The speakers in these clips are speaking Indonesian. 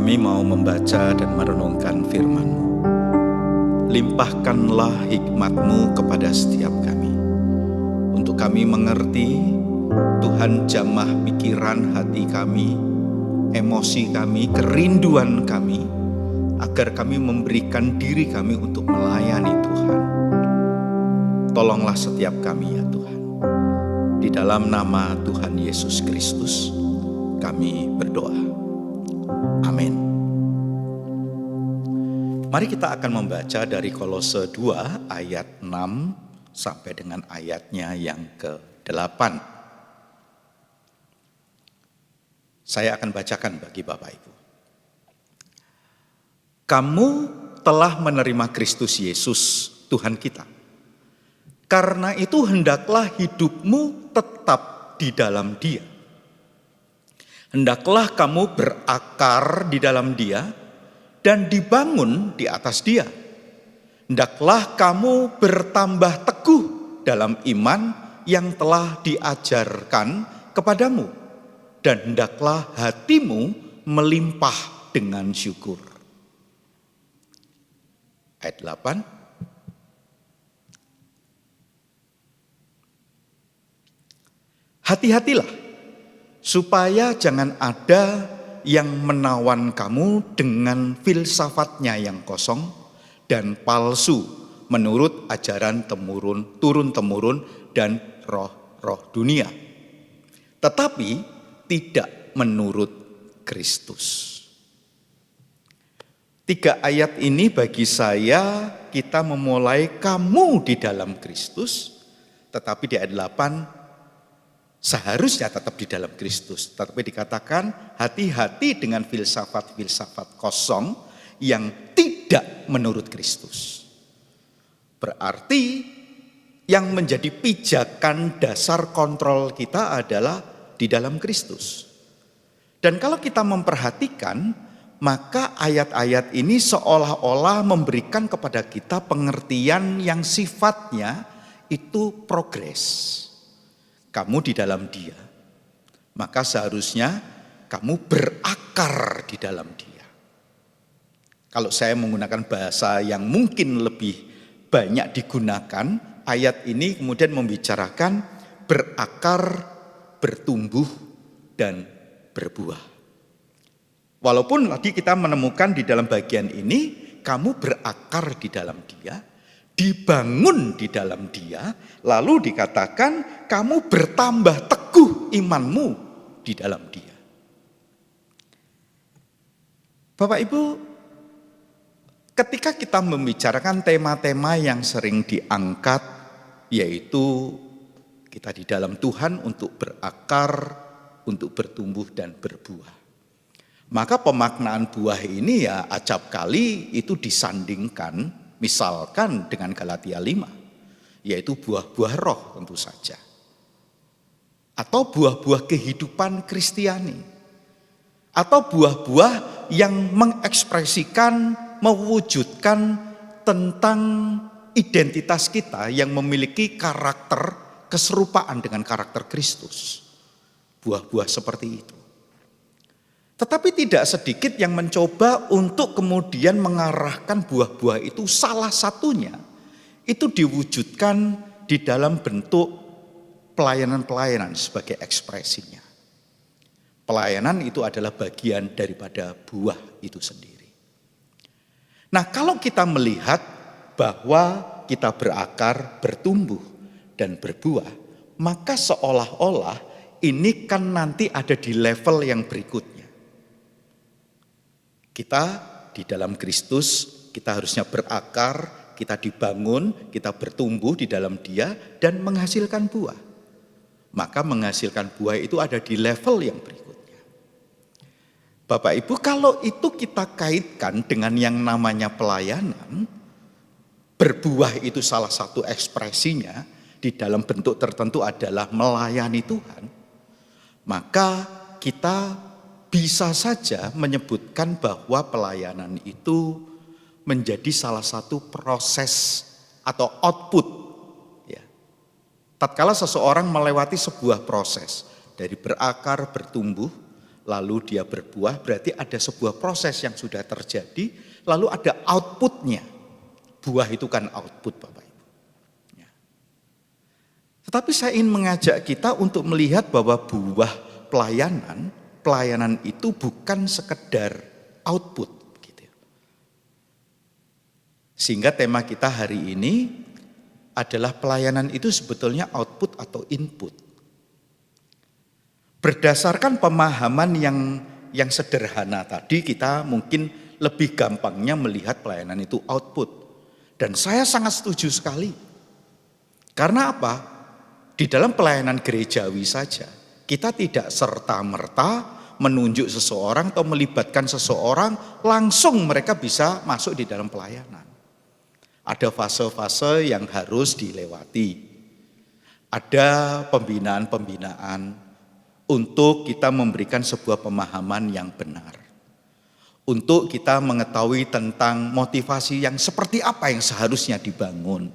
Kami mau membaca dan merenungkan firman-Mu. Limpahkanlah hikmat-Mu kepada setiap kami. Untuk kami mengerti, Tuhan jamah pikiran hati kami, emosi kami, kerinduan kami, agar kami memberikan diri kami untuk melayani Tuhan. Tolonglah setiap kami ya Tuhan. Di dalam nama Tuhan Yesus Kristus, kami berdoa. Amin. Mari kita akan membaca dari Kolose 2 ayat 6 sampai dengan ayatnya yang ke-8. Saya akan bacakan bagi Bapak Ibu. Kamu telah menerima Kristus Yesus, Tuhan kita. Karena itu hendaklah hidupmu tetap di dalam Dia. Hendaklah kamu berakar di dalam Dia dan dibangun di atas Dia. Hendaklah kamu bertambah teguh dalam iman yang telah diajarkan kepadamu. Dan hendaklah hatimu melimpah dengan syukur. Ayat 8. Hati-hatilah supaya jangan ada yang menawan kamu dengan filsafatnya yang kosong dan palsu menurut ajaran turun-temurun dan roh-roh dunia. Tetapi tidak menurut Kristus. 3 ayat ini bagi saya kita memulai kamu di dalam Kristus, tetapi di ayat 8 seharusnya tetap di dalam Kristus. Tetapi dikatakan hati-hati dengan filsafat-filsafat kosong yang tidak menurut Kristus. Berarti yang menjadi pijakan dasar kontrol kita adalah di dalam Kristus. Dan kalau kita memperhatikan, maka ayat-ayat ini seolah-olah memberikan kepada kita pengertian yang sifatnya itu progres. Kamu di dalam Dia, maka seharusnya kamu berakar di dalam Dia. Kalau saya menggunakan bahasa yang mungkin lebih banyak digunakan, ayat ini kemudian membicarakan berakar, bertumbuh, dan berbuah. Walaupun tadi kita menemukan di dalam bagian ini, kamu berakar di dalam Dia, dibangun di dalam Dia, lalu dikatakan kamu bertambah teguh imanmu di dalam Dia. Bapak Ibu, ketika kita membicarakan tema-tema yang sering diangkat, yaitu kita di dalam Tuhan untuk berakar, untuk bertumbuh dan berbuah. Maka pemaknaan buah ini ya acap kali itu disandingkan misalkan dengan Galatia 5, yaitu buah-buah roh tentu saja. Atau buah-buah kehidupan Kristiani. Atau buah-buah yang mengekspresikan, mewujudkan tentang identitas kita yang memiliki karakter keserupaan dengan karakter Kristus. Buah-buah seperti itu. Tetapi tidak sedikit yang mencoba untuk kemudian mengarahkan buah-buah itu salah satunya itu diwujudkan di dalam bentuk pelayanan-pelayanan sebagai ekspresinya. Pelayanan itu adalah bagian daripada buah itu sendiri. Nah, kalau kita melihat bahwa kita berakar, bertumbuh, dan berbuah, maka seolah-olah ini kan nanti ada di level yang berikutnya. Kita di dalam Kristus, kita harusnya berakar, kita dibangun, kita bertumbuh di dalam Dia dan menghasilkan buah. Maka menghasilkan buah itu ada di level yang berikutnya. Bapak Ibu, kalau itu kita kaitkan dengan yang namanya pelayanan, berbuah itu salah satu ekspresinya di dalam bentuk tertentu adalah melayani Tuhan. Maka kita bisa saja menyebutkan bahwa pelayanan itu menjadi salah satu proses atau output. Ya. Tatkala seseorang melewati sebuah proses dari berakar, bertumbuh, lalu dia berbuah, berarti ada sebuah proses yang sudah terjadi, lalu ada outputnya. Buah itu kan output, Bapak Ibu. Ya. Tetapi saya ingin mengajak kita untuk melihat bahwa buah pelayanan itu bukan sekedar output. Gitu. Sehingga tema kita hari ini adalah pelayanan itu sebetulnya output atau input. Berdasarkan pemahaman yang sederhana tadi, kita mungkin lebih gampangnya melihat pelayanan itu output. Dan saya sangat setuju sekali. Karena apa? Di dalam pelayanan gerejawi saja, kita tidak serta-merta menunjuk seseorang atau melibatkan seseorang, langsung mereka bisa masuk di dalam pelayanan. Ada fase-fase yang harus dilewati. Ada pembinaan-pembinaan untuk kita memberikan sebuah pemahaman yang benar. Untuk kita mengetahui tentang motivasi yang seperti apa yang seharusnya dibangun.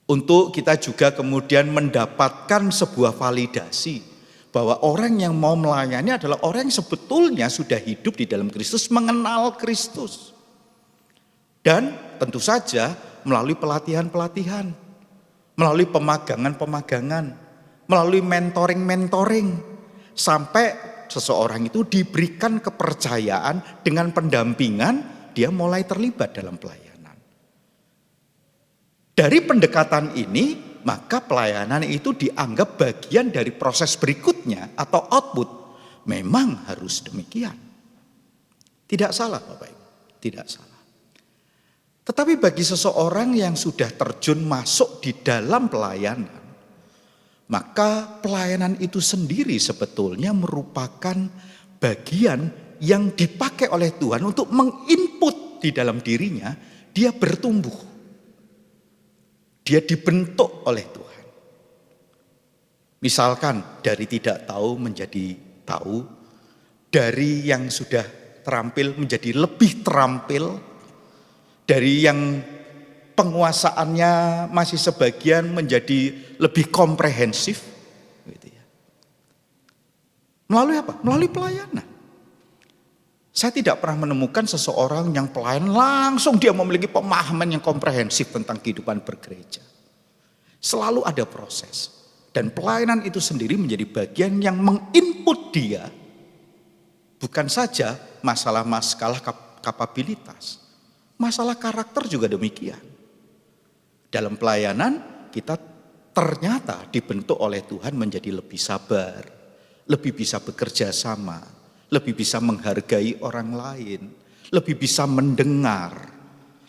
Untuk kita juga kemudian mendapatkan sebuah validasi bahwa orang yang mau melayani adalah orang yang sebetulnya sudah hidup di dalam Kristus, mengenal Kristus. Dan tentu saja melalui pelatihan-pelatihan, melalui pemagangan-pemagangan, melalui mentoring-mentoring, sampai seseorang itu diberikan kepercayaan dengan pendampingan, dia mulai terlibat dalam pelayanan. Dari pendekatan ini, maka pelayanan itu dianggap bagian dari proses berikutnya atau output. Memang harus demikian. Tidak salah Bapak Ibu, tidak salah. Tetapi bagi seseorang yang sudah terjun masuk di dalam pelayanan, maka pelayanan itu sendiri sebetulnya merupakan bagian yang dipakai oleh Tuhan untuk menginput di dalam dirinya, dia bertumbuh. Dia dibentuk oleh Tuhan. Misalkan dari tidak tahu menjadi tahu, dari yang sudah terampil menjadi lebih terampil, dari yang penguasaannya masih sebagian menjadi lebih komprehensif. Gitu ya. Melalui apa? Melalui pelayanan. Saya tidak pernah menemukan seseorang yang pelayan langsung dia memiliki pemahaman yang komprehensif tentang kehidupan bergereja. Selalu ada proses. Dan pelayanan itu sendiri menjadi bagian yang menginput dia. Bukan saja masalah kapabilitas. Masalah karakter juga demikian. Dalam pelayanan kita ternyata dibentuk oleh Tuhan menjadi lebih sabar, lebih bisa bekerja sama, lebih bisa menghargai orang lain, lebih bisa mendengar,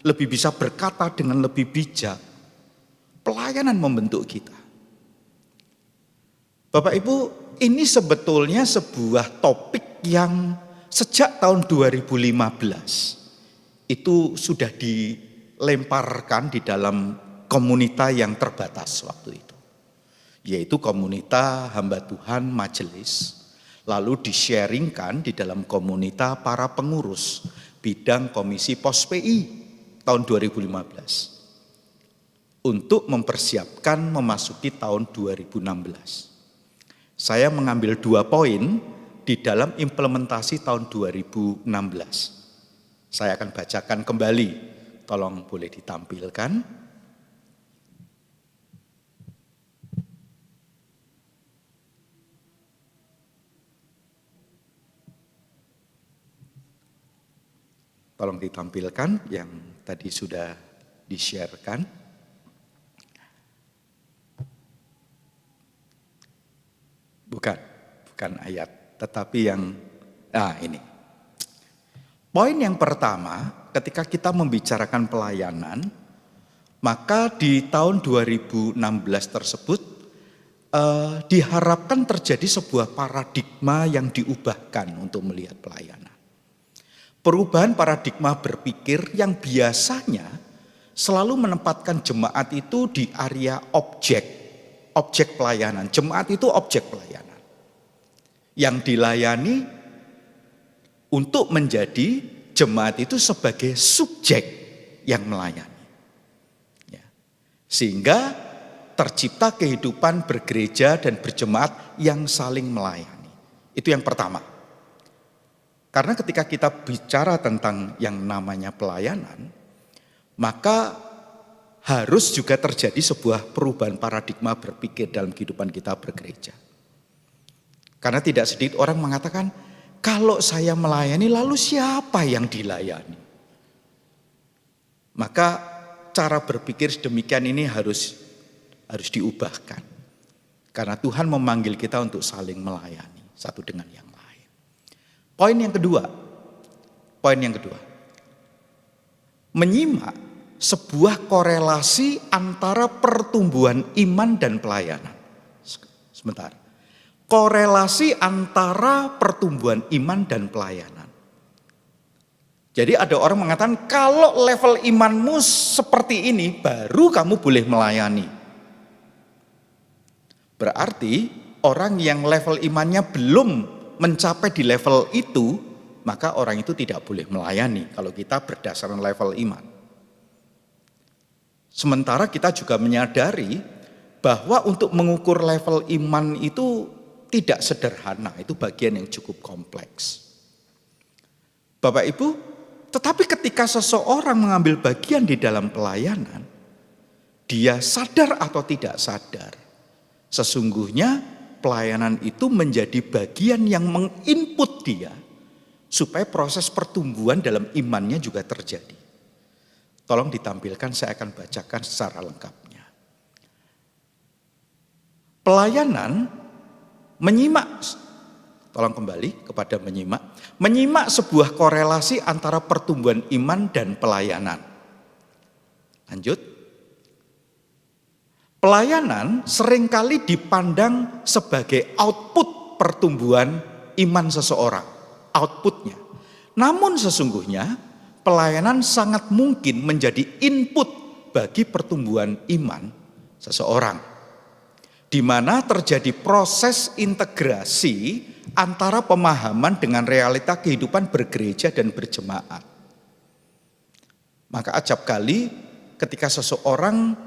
lebih bisa berkata dengan lebih bijak. Pelayanan membentuk kita. Bapak Ibu, ini sebetulnya sebuah topik yang sejak tahun 2015 itu sudah dilemparkan di dalam komunitas yang terbatas waktu itu, yaitu komunitas hamba Tuhan majelis, lalu di-sharingkan di dalam komunitas para pengurus bidang komisi pos PI tahun 2015 untuk mempersiapkan memasuki tahun 2016. Saya mengambil 2 poin di dalam implementasi tahun 2016. Saya akan bacakan kembali, tolong boleh ditampilkan. Tolong ditampilkan yang tadi sudah di-share-kan. Bukan ayat, tetapi yang ini. Poin yang pertama, ketika kita membicarakan pelayanan, maka di tahun 2016 tersebut diharapkan terjadi sebuah paradigma yang diubahkan untuk melihat pelayanan. Perubahan paradigma berpikir yang biasanya selalu menempatkan jemaat itu di area objek pelayanan. Jemaat itu objek pelayanan yang dilayani untuk menjadi jemaat itu sebagai subjek yang melayani. Ya. Sehingga tercipta kehidupan bergereja dan berjemaat yang saling melayani. Itu yang pertama. Karena ketika kita bicara tentang yang namanya pelayanan, maka harus juga terjadi sebuah perubahan paradigma berpikir dalam kehidupan kita bergereja. Karena tidak sedikit orang mengatakan, kalau saya melayani lalu siapa yang dilayani? Maka cara berpikir sedemikian ini harus diubahkan. Karena Tuhan memanggil kita untuk saling melayani satu dengan yang lain. Poin yang kedua. Menyimak sebuah korelasi antara pertumbuhan iman dan pelayanan. Sebentar. Korelasi antara pertumbuhan iman dan pelayanan. Jadi ada orang mengatakan kalau level imanmu seperti ini baru kamu boleh melayani. Berarti orang yang level imannya belum mencapai di level itu, maka orang itu tidak boleh melayani kalau kita berdasarkan level iman. Sementara kita juga menyadari bahwa untuk mengukur level iman itu tidak sederhana, itu bagian yang cukup kompleks. Bapak Ibu, tetapi ketika seseorang mengambil bagian di dalam pelayanan, dia sadar atau tidak sadar, sesungguhnya pelayanan itu menjadi bagian yang menginput dia supaya proses pertumbuhan dalam imannya juga terjadi. Tolong ditampilkan, saya akan bacakan secara lengkapnya. Pelayanan menyimak, tolong kembali kepada menyimak sebuah korelasi antara pertumbuhan iman dan pelayanan. Lanjut. Pelayanan seringkali dipandang sebagai output pertumbuhan iman seseorang, outputnya. Namun sesungguhnya pelayanan sangat mungkin menjadi input bagi pertumbuhan iman seseorang. Di mana terjadi proses integrasi antara pemahaman dengan realita kehidupan bergereja dan berjemaat. Maka acap kali ketika seseorang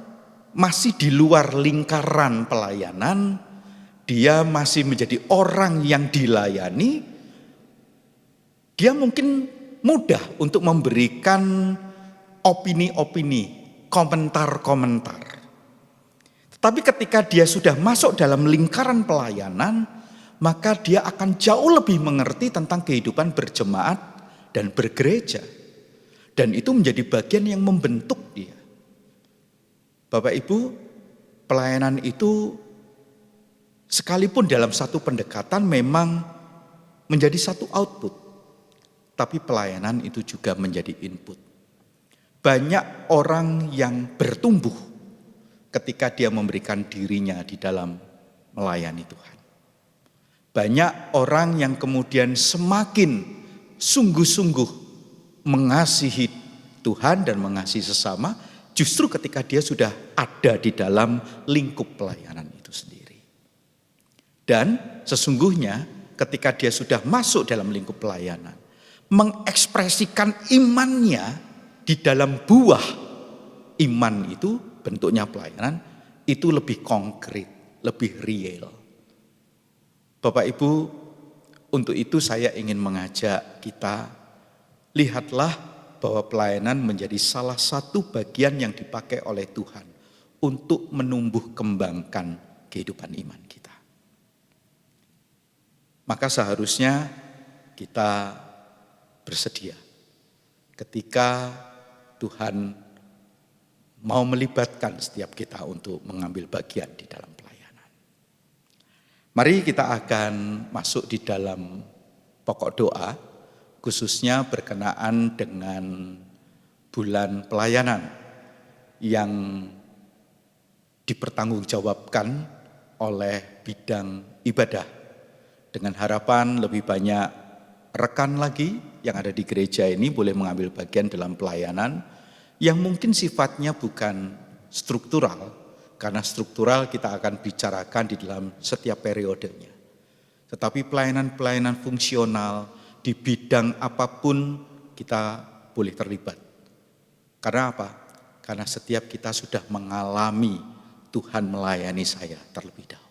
masih di luar lingkaran pelayanan, dia masih menjadi orang yang dilayani, dia mungkin mudah untuk memberikan opini-opini, komentar-komentar. Tapi ketika dia sudah masuk dalam lingkaran pelayanan, maka dia akan jauh lebih mengerti tentang kehidupan berjemaat dan bergereja. Dan itu menjadi bagian yang membentuk dia. Bapak Ibu, pelayanan itu sekalipun dalam satu pendekatan memang menjadi satu output. Tapi pelayanan itu juga menjadi input. Banyak orang yang bertumbuh ketika dia memberikan dirinya di dalam melayani Tuhan. Banyak orang yang kemudian semakin sungguh-sungguh mengasihi Tuhan dan mengasihi sesama, justru ketika dia sudah ada di dalam lingkup pelayanan itu sendiri. Dan sesungguhnya ketika dia sudah masuk dalam lingkup pelayanan, mengekspresikan imannya di dalam buah iman itu, bentuknya pelayanan, itu lebih konkret, lebih real. Bapak Ibu, untuk itu saya ingin mengajak kita, lihatlah bahwa pelayanan menjadi salah satu bagian yang dipakai oleh Tuhan untuk menumbuh kembangkan kehidupan iman kita. Maka seharusnya kita bersedia ketika Tuhan mau melibatkan setiap kita untuk mengambil bagian di dalam pelayanan. Mari kita akan masuk di dalam pokok doa, khususnya berkenaan dengan bulan pelayanan yang dipertanggungjawabkan oleh bidang ibadah. Dengan harapan lebih banyak rekan lagi yang ada di gereja ini boleh mengambil bagian dalam pelayanan yang mungkin sifatnya bukan struktural, karena struktural kita akan bicarakan di dalam setiap periodenya. Tetapi pelayanan-pelayanan fungsional di bidang apapun kita boleh terlibat. Karena apa? Karena setiap kita sudah mengalami Tuhan melayani saya terlebih dahulu.